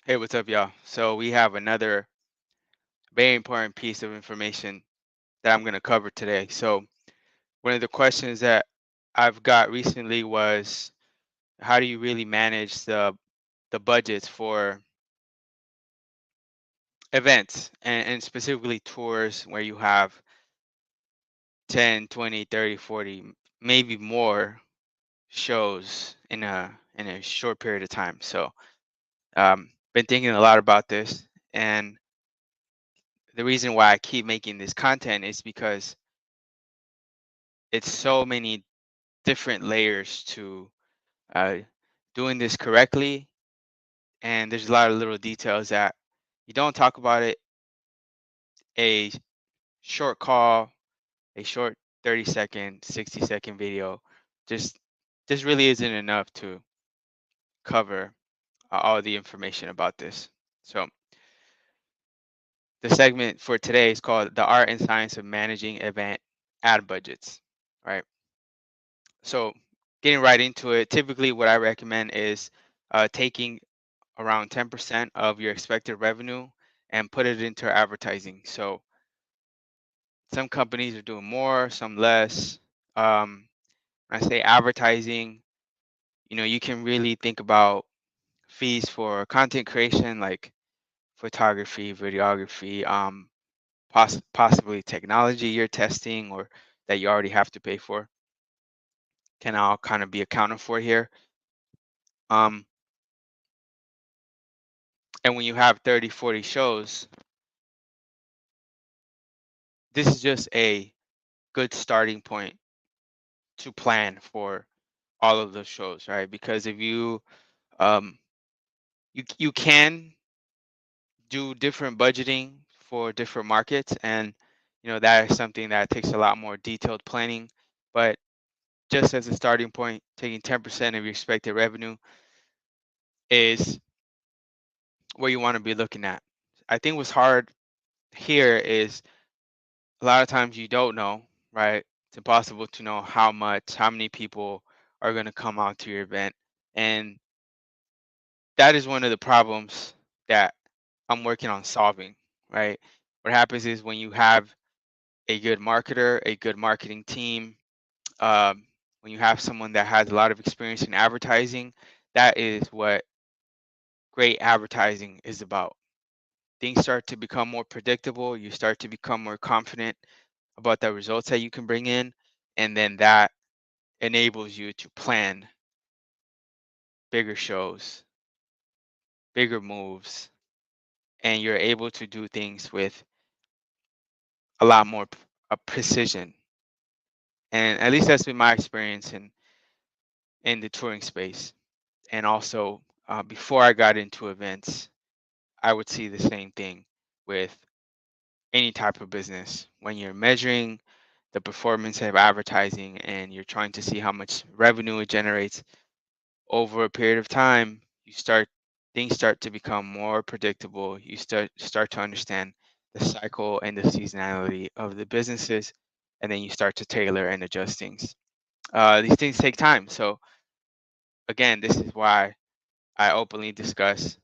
Hey, what's up, y'all? So we have another very important piece of information that I'm going to cover today. So one of the questions that I've got recently was, how do you really manage the budgets for events and specifically tours where you have 10, 20, 30, 40, maybe more shows in a short period of time. So been thinking a lot about this, and the reason why I keep making this content is because it's so many different layers to uh, doing this correctly, and there's a lot of little details that you don't talk about it. A short call, a short 30-second, 60-second video, just just really isn't enough to cover all the information about this. So the segment for today is called "The Art and Science of Managing Event Ad Budgets." Right. So getting right into it, typically what I recommend is taking around 10% of your expected revenue and put it into advertising. So some companies are doing more, some less. When I say advertising, you can really think about fees for content creation, like photography, videography, possibly technology you're testing or that you already have to pay for, can all kind of be accounted for here. Um, and when you have 30, 40 shows, this is just a good starting point to plan for all of those shows, right? Because if um you can do different budgeting for different markets, and that is something that takes a lot more detailed planning. But just as a starting point, taking 10% of your expected revenue is where you want to be looking at. I think what's hard here is a lot of times you don't know, right? It's impossible to know how many people are going to come out to your event. And that is one of the problems that I'm working on solving, right? What happens is when you have a good marketer, a good marketing team, when you have someone that has a lot of experience in advertising, that is what great advertising is about. Things start to become more predictable. You start to become more confident about the results that you can bring in. And then that enables you to plan bigger shows, bigger moves, and you're able to do things with a lot more precision. And at least that's been my experience in the touring space. And also, before I got into events, I would see the same thing with any type of business. When you're measuring the performance of advertising and you're trying to see how much revenue it generates over a period of time, things start to become more predictable. You start to understand the cycle and the seasonality of the businesses, and then you start to tailor and adjust things. These things take time. So again, this is why I openly discuss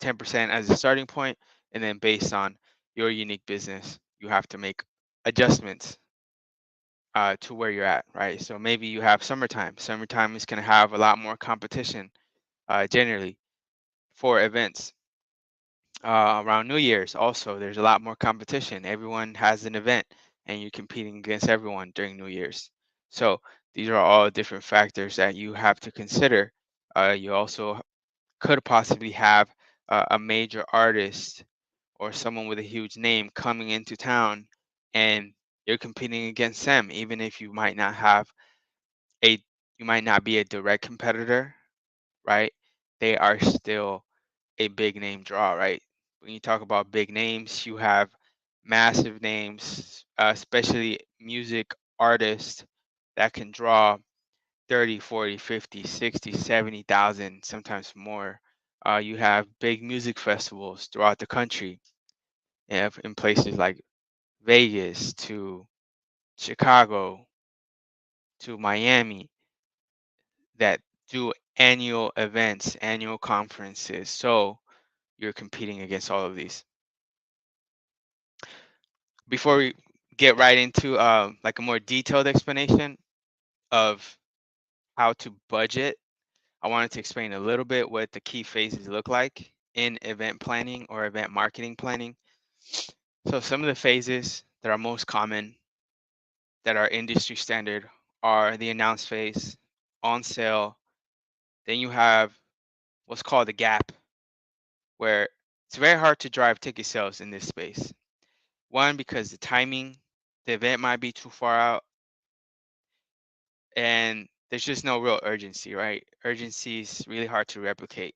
10% as a starting point, and then based on your unique business, you have to make adjustments to where you're at, right? So maybe you have summertime. Summertime is going to have a lot more competition generally for events. Around New Year's, also, there's a lot more competition. Everyone has an event, and you're competing against everyone during New Year's. So these are all different factors that you have to consider. You also could possibly have a major artist or someone with a huge name coming into town, and you're competing against them, even if a you might not be a direct competitor, right? They are still a big name draw, right? When you talk about big names, you have massive names, especially music artists that can draw 30, 40, 50, 60, 70,000, sometimes more. You have big music festivals throughout the country, in places like Vegas to Chicago to Miami, that do annual events, annual conferences. So you're competing against all of these. Before we get right into like a more detailed explanation of how to budget, I wanted to explain a little bit what the key phases look like in event planning or event marketing planning. So some of the phases that are most common, that are industry standard, are the announce phase, on sale. Then you have what's called the gap, where it's very hard to drive ticket sales in this space. One, because the timing, the event might be too far out, and there's just no real urgency, right? Urgency is really hard to replicate.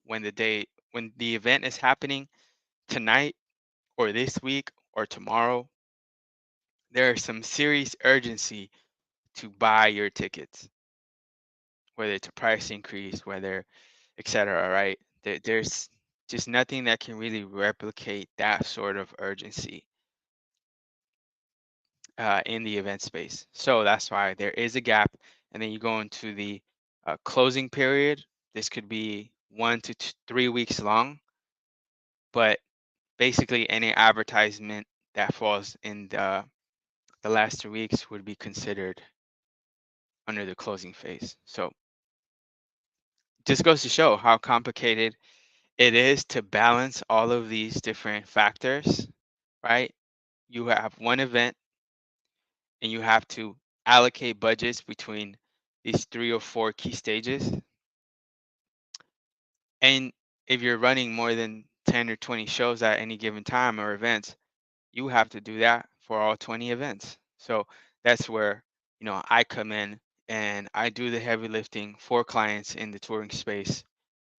When the event is happening tonight or this week or tomorrow, there is some serious urgency to buy your tickets, whether it's a price increase, whether etc. Right? There's just nothing that can really replicate that sort of urgency in the event space. So that's why there is a gap. And then you go into the closing period. This could be 1 to 3 weeks long, but basically any advertisement that falls in the last 2 weeks would be considered under the closing phase. So just goes to show how complicated it is to balance all of these different factors, right? You have one event and you have to allocate budgets between these 3 or 4 key stages. And if you're running more than 10 or 20 shows at any given time or events, you have to do that for all 20 events. So that's where, I come in and I do the heavy lifting for clients in the touring space.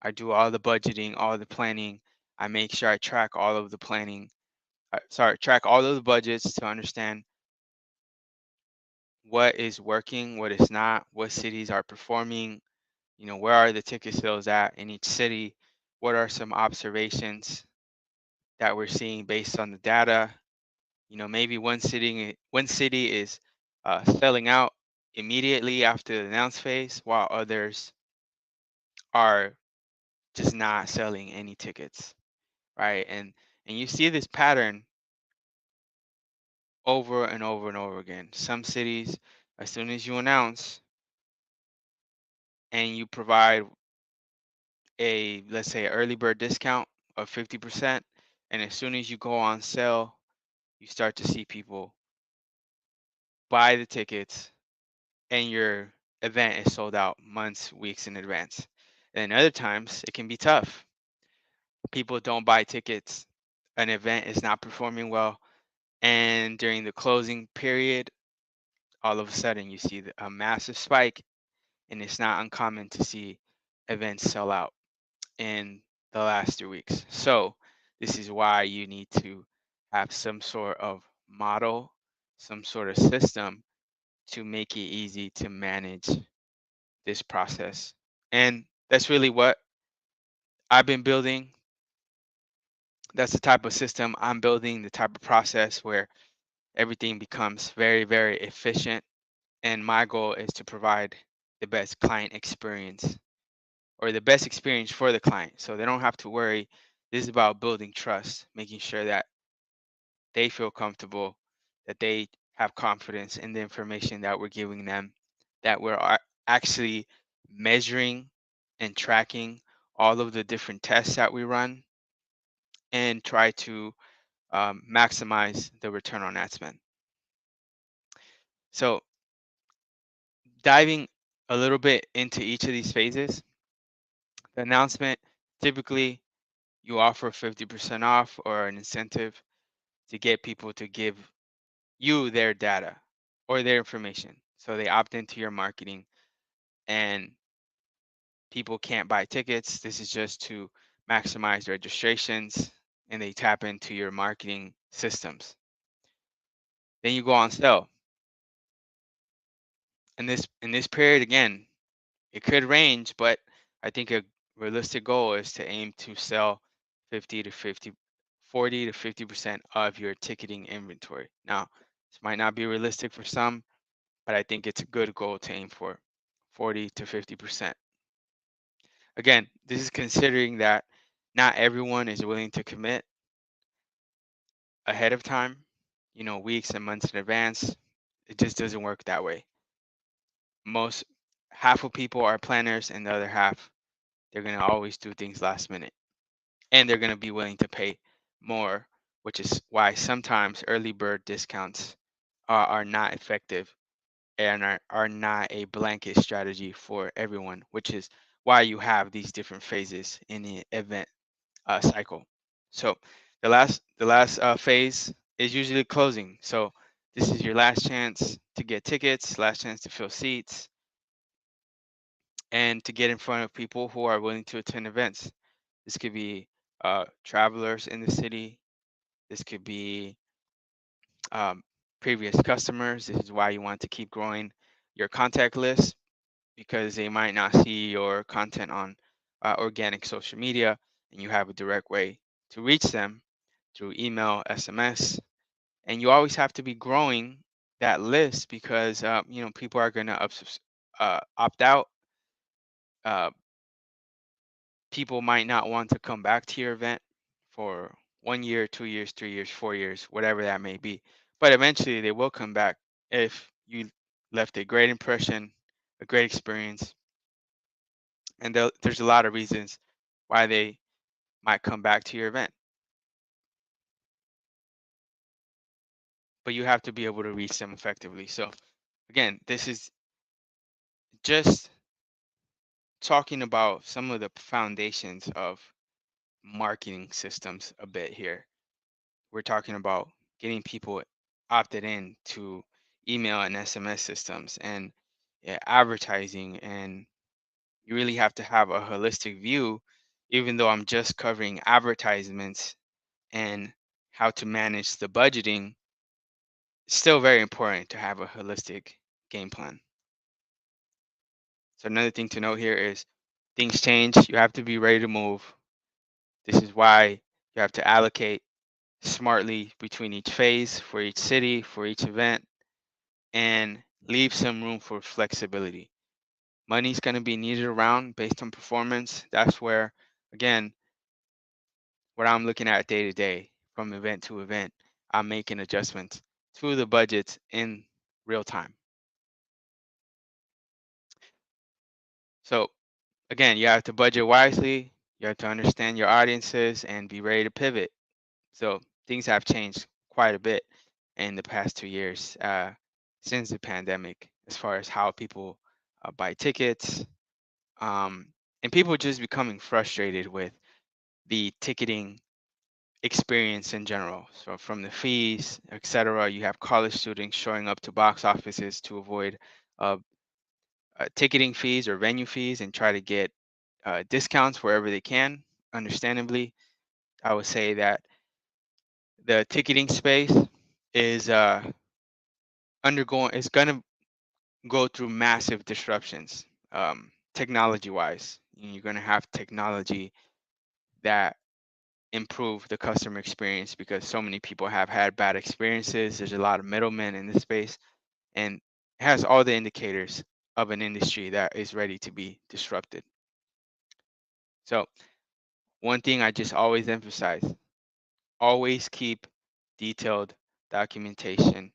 I do all the budgeting, all the planning. I make sure I track all of the planning, track all of the budgets to understand what is working, what is not, what cities are performing, where are the ticket sales at in each city, what are some observations that we're seeing based on the data. Maybe one city is selling out immediately after the announce phase, while others are just not selling any tickets, right? And you see this pattern over and over and over again. Some cities, as soon as you announce and you provide let's say, early bird discount of 50%, and as soon as you go on sale, you start to see people buy the tickets and your event is sold out months, weeks in advance. And other times it can be tough. People don't buy tickets, an event is not performing well, and during the closing period, all of a sudden you see a massive spike, and it's not uncommon to see events sell out in the last 3 weeks. So this is why you need to have some sort of model, some sort of system to make it easy to manage this process. And that's really what I've been building. That's the type of system I'm building, the type of process where everything becomes very, very efficient. And my goal is to provide the best client experience, or the best experience for the client, so they don't have to worry. This is about building trust, making sure that they feel comfortable, that they have confidence in the information that we're giving them, that we're actually measuring and tracking all of the different tests that we run, and try to maximize the return on ad spend. So diving a little bit into each of these phases, the announcement, typically you offer 50% off or an incentive to get people to give you their data or their information. So they opt into your marketing, and people can't buy tickets. This is just to maximize registrations, and they tap into your marketing systems. Then you go on sale. In this period, again, it could range, but I think a realistic goal is to aim to sell 40 to 50% of your ticketing inventory. Now, this might not be realistic for some, but I think it's a good goal to aim for, 40 to 50%. Again, this is considering that not everyone is willing to commit ahead of time, weeks and months in advance. It just doesn't work that way. Most Half of people are planners, and the other half, they're going to always do things last minute, and they're going to be willing to pay more, which is why sometimes early bird discounts are not effective and are not a blanket strategy for everyone, which is why you have these different phases in the event cycle. So the last phase is usually closing. So this is your last chance to get tickets, last chance to fill seats, and to get in front of people who are willing to attend events. This could be travelers in the city. This could be um, previous customers. This is why you want to keep growing your contact list, because they might not see your content on organic social media, and you have a direct way to reach them through email, SMS, and you always have to be growing that list, because people are going to opt out. Uh, People might not want to come back to your event for 1 year, 2 years, 3 years, 4 years, whatever that may be. But eventually they will come back if you left a great impression, a great experience. And there's a lot of reasons why they might come back to your event. But you have to be able to reach them effectively. So again, this is just talking about some of the foundations of marketing systems a bit here. We're talking about getting people opted in to email and SMS systems, and advertising, and you really have to have a holistic view. Even though I'm just covering advertisements and how to manage the budgeting, it's still very important to have a holistic game plan. So another thing to note here is things change. You have to be ready to move. This is why you have to allocate smartly between each phase, for each city, for each event, and leave some room for flexibility. Money's going to be needed around based on performance. That's where, again, what I'm looking at day to day, from event to event, I'm making adjustments to the budgets in real time. So, again, you have to budget wisely, you have to understand your audiences, and be ready to pivot. So, things have changed quite a bit in the past 2 years since the pandemic, as far as how people buy tickets, um, and people just becoming frustrated with the ticketing experience in general. So from the fees, etc., you have college students showing up to box offices to avoid uh, ticketing fees or venue fees and try to get discounts wherever they can. Understandably, I would say that the ticketing space is is going to go through massive disruptions, technology wise. You're going to have technology that improve the customer experience, because so many people have had bad experiences. There's a lot of middlemen in this space, and it has all the indicators of an industry that is ready to be disrupted. So, one thing I just always emphasize: always keep detailed documentation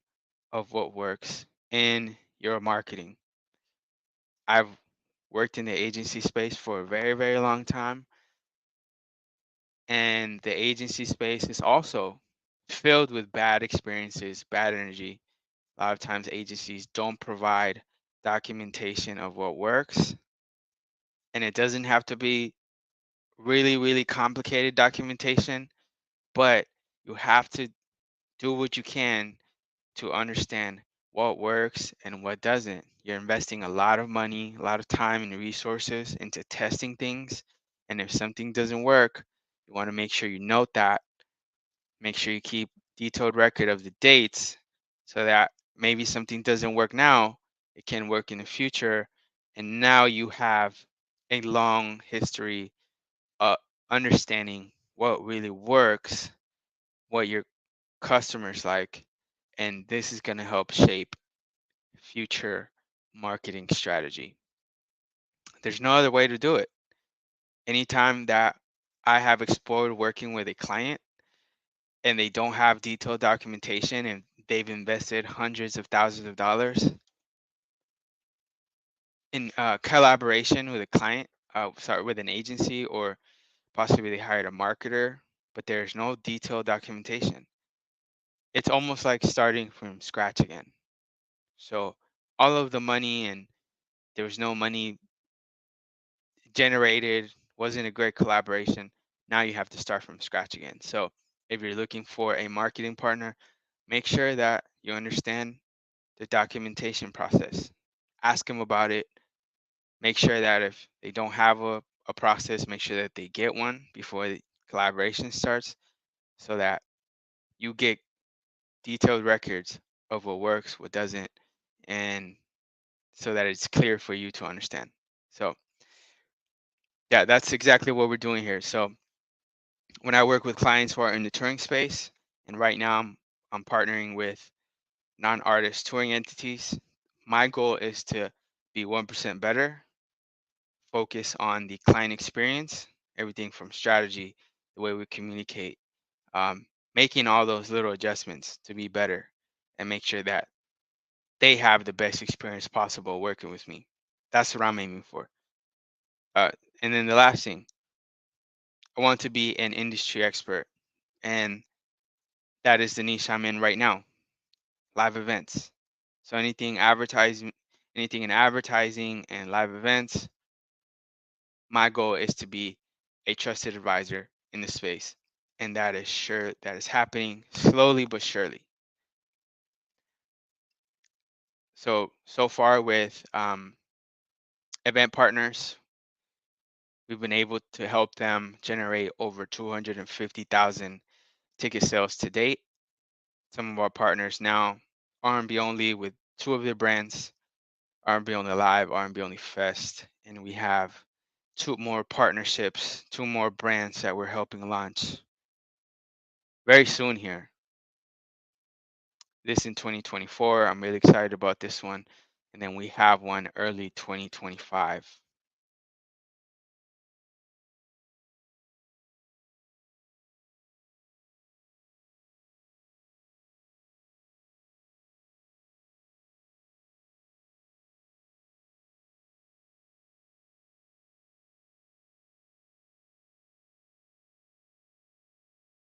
of what works in your marketing. I've worked in the agency space for a very, very long time, and the agency space is also filled with bad experiences, bad energy. A lot of times agencies don't provide documentation of what works, and it doesn't have to be really, really complicated documentation, but you have to do what you can to understand what works and what doesn't. You're investing a lot of money, a lot of time and resources into testing things. And if something doesn't work, you want to make sure you note that. Make sure you keep detailed record of the dates, so that maybe something doesn't work now, it can work in the future. And now you have a long history of understanding what really works, what your customers like, and this is going to help shape future marketing strategy. There's no other way to do it. Anytime that I have explored working with a client and they don't have detailed documentation and they've invested hundreds of thousands of dollars in collaboration with a client, sorry, with an agency, or possibly they hired a marketer, but there's no detailed documentation. It's almost like starting from scratch again. So all of the money, and there was no money generated, wasn't a great collaboration. Now you have to start from scratch again. So if you're looking for a marketing partner, make sure that you understand the documentation process. Ask them about it. Make sure that if they don't have a process, make sure that they get one before the collaboration starts, so that you get detailed records of what works, what doesn't, and so that it's clear for you to understand. So yeah, that's exactly what we're doing here. So when I work with clients who are in the touring space, and right now I'm partnering with non-artist touring entities, my goal is to be 1% better, focus on the client experience, everything from strategy, the way we communicate, um, making all those little adjustments to be better and make sure that they have the best experience possible working with me. That's what I'm aiming for. Uh, and then the last thing, I want to be an industry expert, and that is the niche I'm in right now, live events. So anything in advertising and live events, my goal is to be a trusted advisor in the space. And that is happening slowly but surely. So far with event partners, we've been able to help them generate over 250,000 ticket sales to date. Some of our partners now, R&B only with two of their brands, R&B Only Live, R&B Only Fest, and we have two more partnerships, two more brands that we're helping launch very soon here. This in 2024. I'm really excited about this one. And then we have one early 2025.